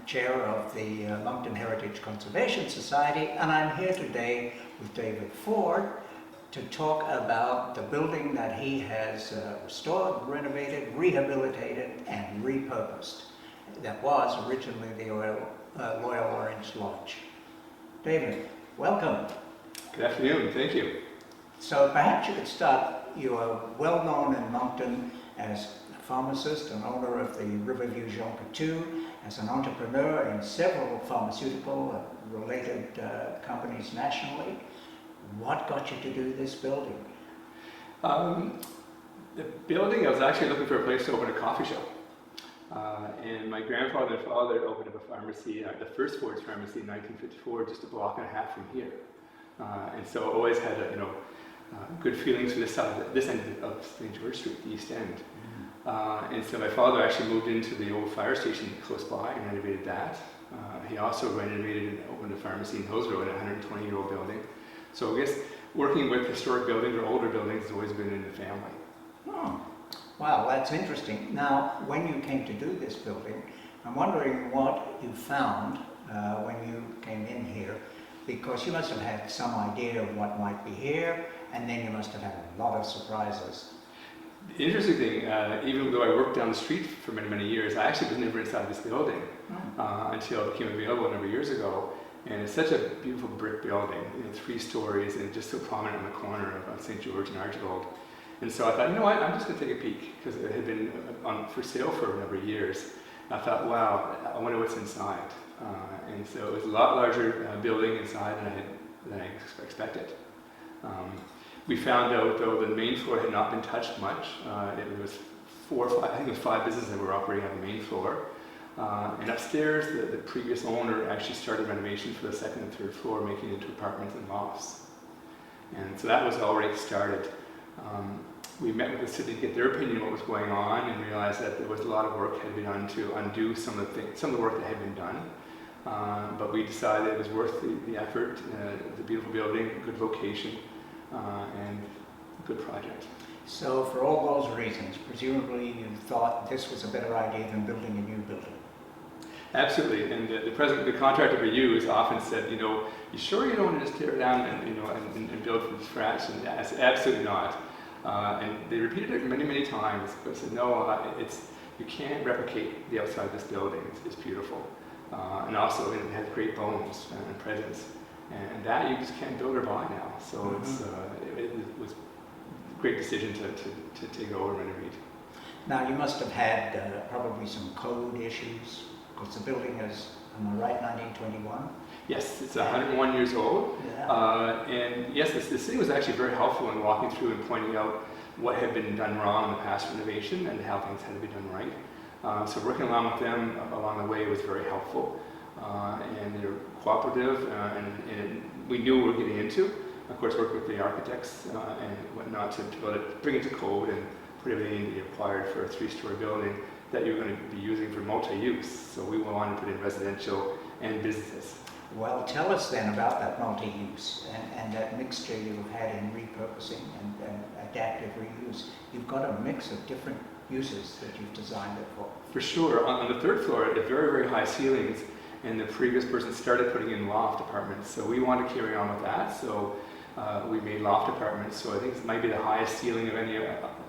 chair of the Moncton Heritage Conservation Society, and I'm here today with David Ford to talk about the building that he has restored, renovated, rehabilitated, and repurposed. That was originally the Royal Orange Lodge. David, welcome. Good afternoon, thank you. So perhaps you could start. You are well known in Moncton as a pharmacist and owner of the Riverview Jean Coutu, as an entrepreneur in several pharmaceutical related companies nationally. What got you to do this building? The building, I was actually looking for a place to open a coffee shop. And my grandfather and father opened up a pharmacy, the first Ford's pharmacy in 1954, just a block and a half from here. And so I always had good feelings for this end of St. George Street, the East End. And so my father actually moved into the old fire station close by and renovated that. He also renovated and opened a pharmacy in Hills Road, a 120-year-old building. So I guess working with historic buildings or older buildings has always been in the family. Oh, wow, that's interesting. Now, when you came to do this building, I'm wondering what you found when you came in here, because you must have had some idea of what might be here, and then you must have had a lot of surprises. The interesting thing, even though I worked down the street for many, many years, I actually was never inside this building until it became available a number of years ago. And it's such a beautiful brick building, 3 stories, and just so prominent on the corner of St. George and Archibald. And so I thought, you know what, I'm just going to take a peek, because it had been for sale for a number of years. I thought, wow, I wonder what's inside. And so it was a lot larger building inside than I expected. We found out, though, the main floor had not been touched much. It was 4 or 5, I think it was 5 businesses that were operating on the main floor. And upstairs, the previous owner actually started renovation for the 2nd and 3rd floor, making it into apartments and lofts. And so that was already started. We met with the city to get their opinion of what was going on, and realized that there was a lot of work had been done to undo some of the work that had been done. But we decided it was worth the effort. The beautiful building, good location, and good project. So for all those reasons, presumably you thought this was a better idea than building a new building? Absolutely, and the contractor we use often said, you sure you don't want to just tear it down and build from scratch? And I said, absolutely not. And they repeated it many, many times, but said, no, you can't replicate the outside of this building. It's beautiful. And also it has great bones and presence. And that you just can't build or buy now. So it was a great decision to take over and renovate. Now you must have had probably some code issues, because the building is, am I right, 1921? Yes, it's 101 years old. Yeah. And yes, the city was actually very helpful in walking through and pointing out what had been done wrong in the past renovation and how things had to be done right. So working along with them along the way was very helpful. And they were cooperative, and we knew what we were getting into. Of course, working with the architects and whatnot to build it, bring it to code and put everything required for a 3-story building that you're going to be using for multi-use. So we wanted to put in residential and businesses. Well, tell us then about that multi-use and that mixture you've had in repurposing and adaptive reuse. You've got a mix of different uses that you've designed it for. For sure. On the 3rd floor, it had very, very high ceilings, and the previous person started putting in loft apartments. So we wanted to carry on with that. So we made loft apartments. So I think it might be the highest ceiling of any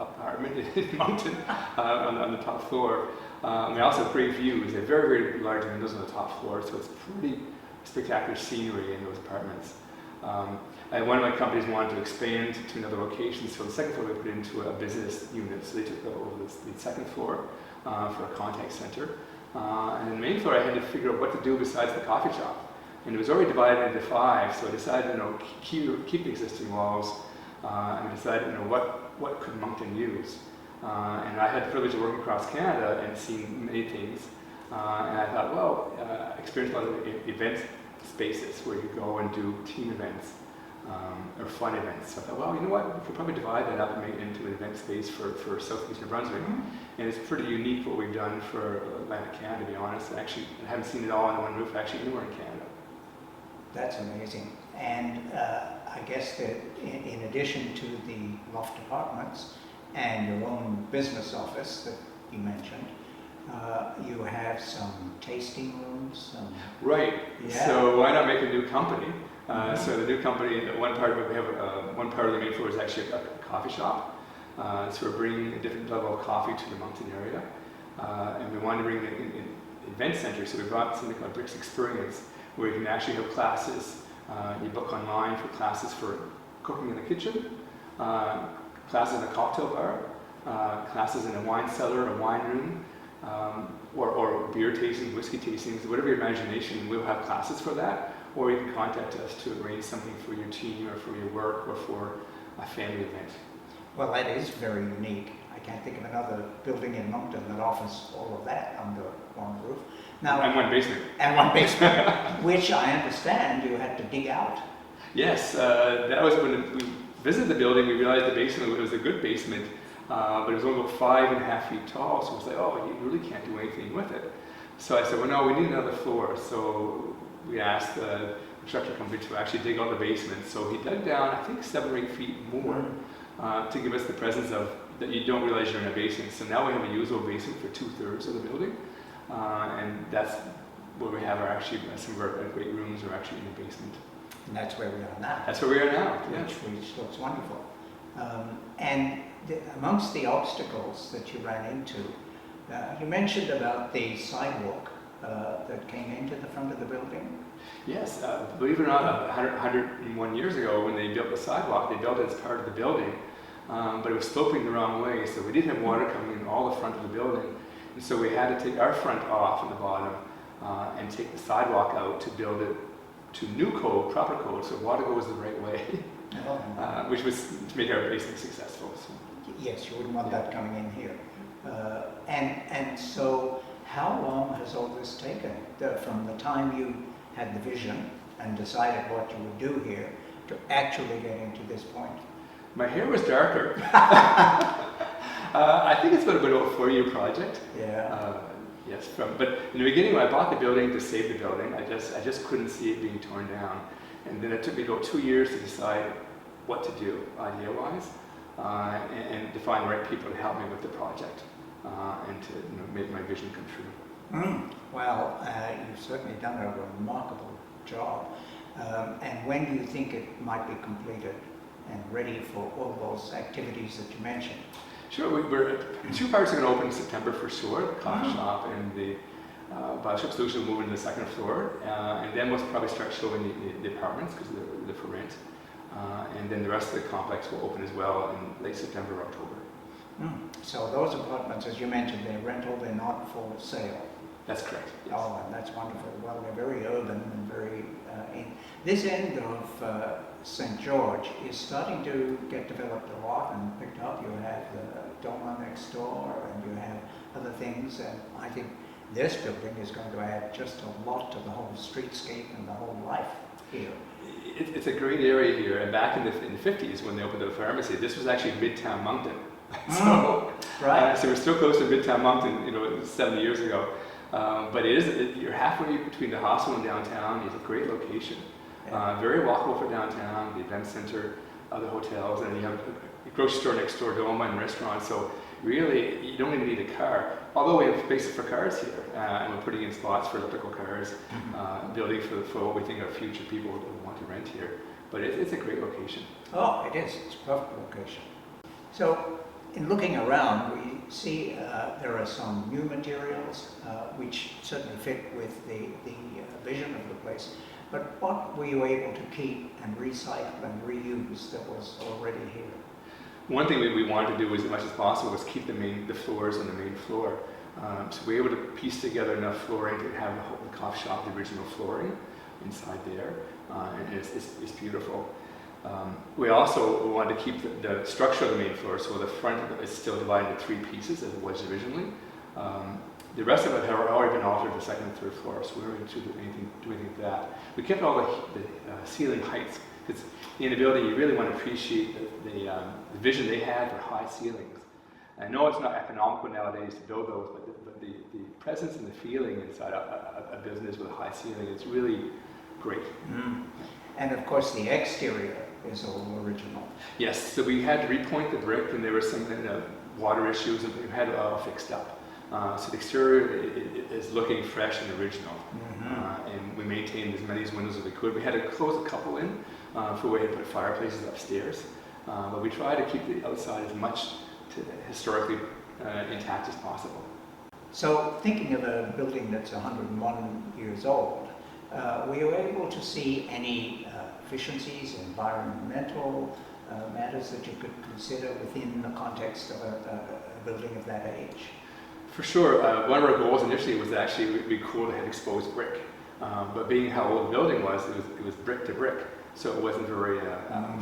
apartment in Moncton on the top floor. We also have great views. They have very, very large windows on the top floor, so it's pretty spectacular scenery in those apartments. One of my companies wanted to expand to another location, so the 2nd floor we put into a business unit. So they took over the 2nd floor for a contact center. And then the main floor I had to figure out what to do besides the coffee shop. And it was already divided into 5, so I decided keep the existing walls and decided what could Moncton use. And I had the privilege of working across Canada and seeing many things. And I thought, well, experience a lot of event spaces where you go and do team events or fun events. So I thought, well, you know what, we could probably divide that up and make it into an event space for Southeast New Brunswick. And it's pretty unique what we've done for Atlantic Canada, to be honest. I haven't seen it all under one roof actually anywhere in Canada. That's amazing. And I guess that in addition to the loft apartments and your own business office that you mentioned, You have some tasting rooms. Right. Yeah. So why not make a new company? So the new company, one part of it, we have one part of the main floor is actually a coffee shop. So we're bringing a different level of coffee to the Moncton area, and we want to bring an event center. So we brought something called BRIX Experience, where you can actually have classes. You book online for classes for cooking in the kitchen, classes in a cocktail bar, classes in a wine cellar, a wine room, or beer tastings, whiskey tastings, whatever your imagination. We'll have classes for that, or you can contact us to arrange something for your team or for your work or for a family event. Well, that is very unique. I can't think of another building in Moncton that offers all of that under one roof. Now, And one basement. And one basement, which I understand you had to dig out. Yes, that was when we visited the building. We realized the basement, it was a good basement, but it was only about 5.5 feet tall. So it was like, oh, you really can't do anything with it. So I said, well, no, we need another floor. So we asked the construction company to actually dig out the basement. So he dug down, I think, 7 or 8 feet more to give us the presence of that you don't realize you're in a basement. So now we have a usable basement for 2/3 of the building, and that's where we have some of our great rooms are actually in the basement. And that's where we are now. That's where we are now. Yeah. Which looks wonderful. And amongst the obstacles that you ran into, you mentioned about the sidewalk that came into the front of the building. Yes, believe it or not, 101 years ago when they built the sidewalk, they built it as part of the building, but it was sloping the wrong way, so we didn't have water coming in all the front of the building. And so we had to take our front off at the bottom and take the sidewalk out to build it to new code, proper code, so water goes the right way, which was to make our basement successful. So. Yes, you wouldn't want that coming in here. And so how long has all this taken from the time you had the vision and decided what you would do here to actually getting to this point? My hair was darker. I think it's been about a 4-year project. Yeah. Yes, but in the beginning when I bought the building to save the building, I just couldn't see it being torn down. And then it took me about 2 years to decide what to do idea-wise and to find the right people to help me with the project and to make my vision come true. Well, you've certainly done a remarkable job. And when do you think it might be completed and ready for all those activities that you mentioned? Sure, we're 2 parts are going to open in September for sure, the coffee shop and the bioshop solution will move into the 2nd floor, and then we'll probably start showing the apartments because they're for rent, and then the rest of the complex will open as well in late September or October. So those apartments, as you mentioned, they're rental, they're not for sale. That's correct. Yes. Oh, and that's wonderful. Well, they're very urban and very in. This end of St. George is starting to get developed a lot and picked up. You have the Doma next door and you have other things, and I think this building is going to add just a lot to the whole streetscape and the whole life here. It's a great area here, and back in the 50s when they opened the pharmacy, this was actually Midtown Moncton. So, right. So we're still close to Midtown Moncton, 70 years ago. But you're halfway between the hospital and downtown. It's a great location. Very walkable for downtown, the event center, other hotels, and you have a grocery store next door, Doma, and restaurants. So really, you don't even need a car. Although we have spaces for cars here, and we're putting in spots for electrical cars, building for what we think are future people who want to rent here. But it's a great location. Oh, it is. It's a perfect location. So, in looking around, we see there are some new materials which certainly fit with the vision of the place. But what were you able to keep and recycle and reuse that was already here? One thing we wanted to do as much as possible was keep the floors on the main floor. So we were able to piece together enough flooring to have the coffee shop, the original flooring inside there, and it's beautiful. We also wanted to keep the structure of the main floor, so the front is still divided into 3 pieces as it was originally. The rest of it had already been altered to the 2nd and 3rd floor, so we were able to do anything with that. We kept all the ceiling heights, because in the building you really want to appreciate the vision they had for high ceilings. I know it's not economical nowadays to build those, but the presence and the feeling inside a business with a high ceiling is really great. And of course the exterior is all original. Yes, so we had to repoint the brick, and there were some water issues, and we had it all fixed up. So the exterior is looking fresh and original. Mm-hmm. And we maintained as many windows as we could. We had to close a couple in for where we had to put fireplaces upstairs. But we try to keep the outside as much historically intact as possible. So thinking of a building that's 101 years old, were you able to see any efficiencies, environmental matters that you could consider within the context of a building of that age? For sure. One of our goals initially was actually it would be cool to have exposed brick. But being how old the building was, it was brick to brick, so it wasn't very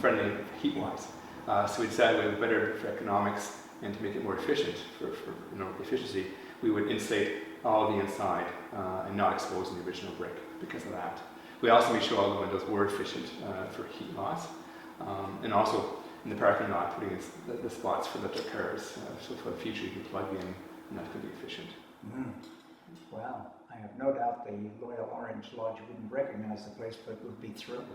friendly heat-wise. So we decided it was better for economics and to make it more efficient for efficiency, we would insulate all the inside and not expose the original brick because of that. We also made sure all the windows were efficient for heat loss, and also in the parking lot putting in the spots for electric cars, so for the future you can plug in and that's going to be efficient. Mm. Wow, I have no doubt the Loyal Orange Lodge wouldn't recognize the place, but would be thrilled.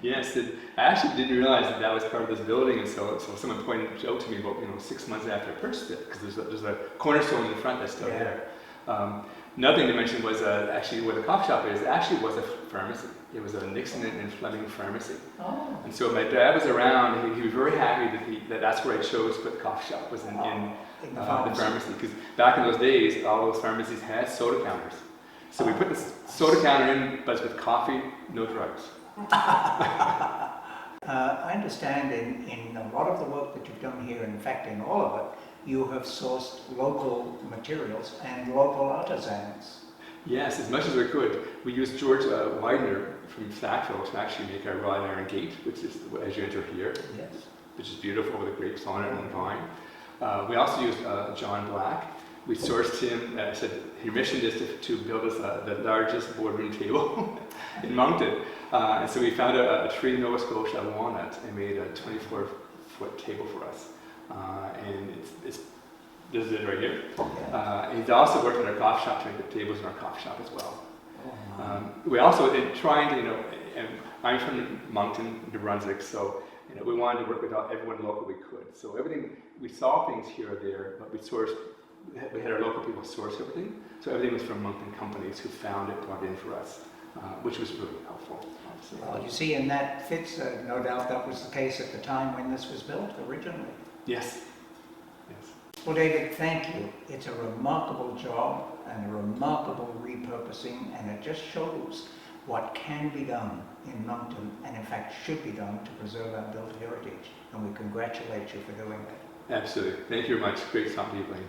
Yes, I actually didn't realize that was part of this building, and so someone pointed out to me about 6 months after I purchased it, because there's a cornerstone in the front that's still there. Another thing to mention was actually where the coffee shop is, actually was a pharmacy. It was a Nixon and Fleming pharmacy. Oh. And so my dad was around, he was very happy that's where I chose to put the coffee shop, was in the pharmacy, because back in those days, all those pharmacies had soda counters. So we put the soda counter in, but with coffee, no drugs. I understand in a lot of the work that you've done here, in fact in all of it, you have sourced local materials and local artisans. Yes, as much as we could. We used George Widener from Sackville to actually make our wrought iron gate, which is as you enter here, Yes. which is beautiful with the grapes on it and the vine. We also used John Black. We sourced him, said he commissioned us to build us the largest boardroom table in Moncton. And so we found a tree in Nova Scotia walnut and made a 24-foot table for us. And this is it right here. He's also worked in our coffee shop to make the tables in our coffee shop as well. We also, in trying to, and I'm from Moncton, New Brunswick, so we wanted to work with everyone local we could. So everything, we saw things here or there, but we had our local people source everything. So everything was from Moncton companies who found it, brought in for us, which was really helpful. Well, you see, and that fits, no doubt that was the case at the time when this was built originally. Yes. Well, David, thank you. It's a remarkable job and a remarkable repurposing, and it just shows what can be done in Moncton, and in fact should be done to preserve our built heritage. And we congratulate you for doing that. Absolutely. Thank you very much. Great talking to you, Blane.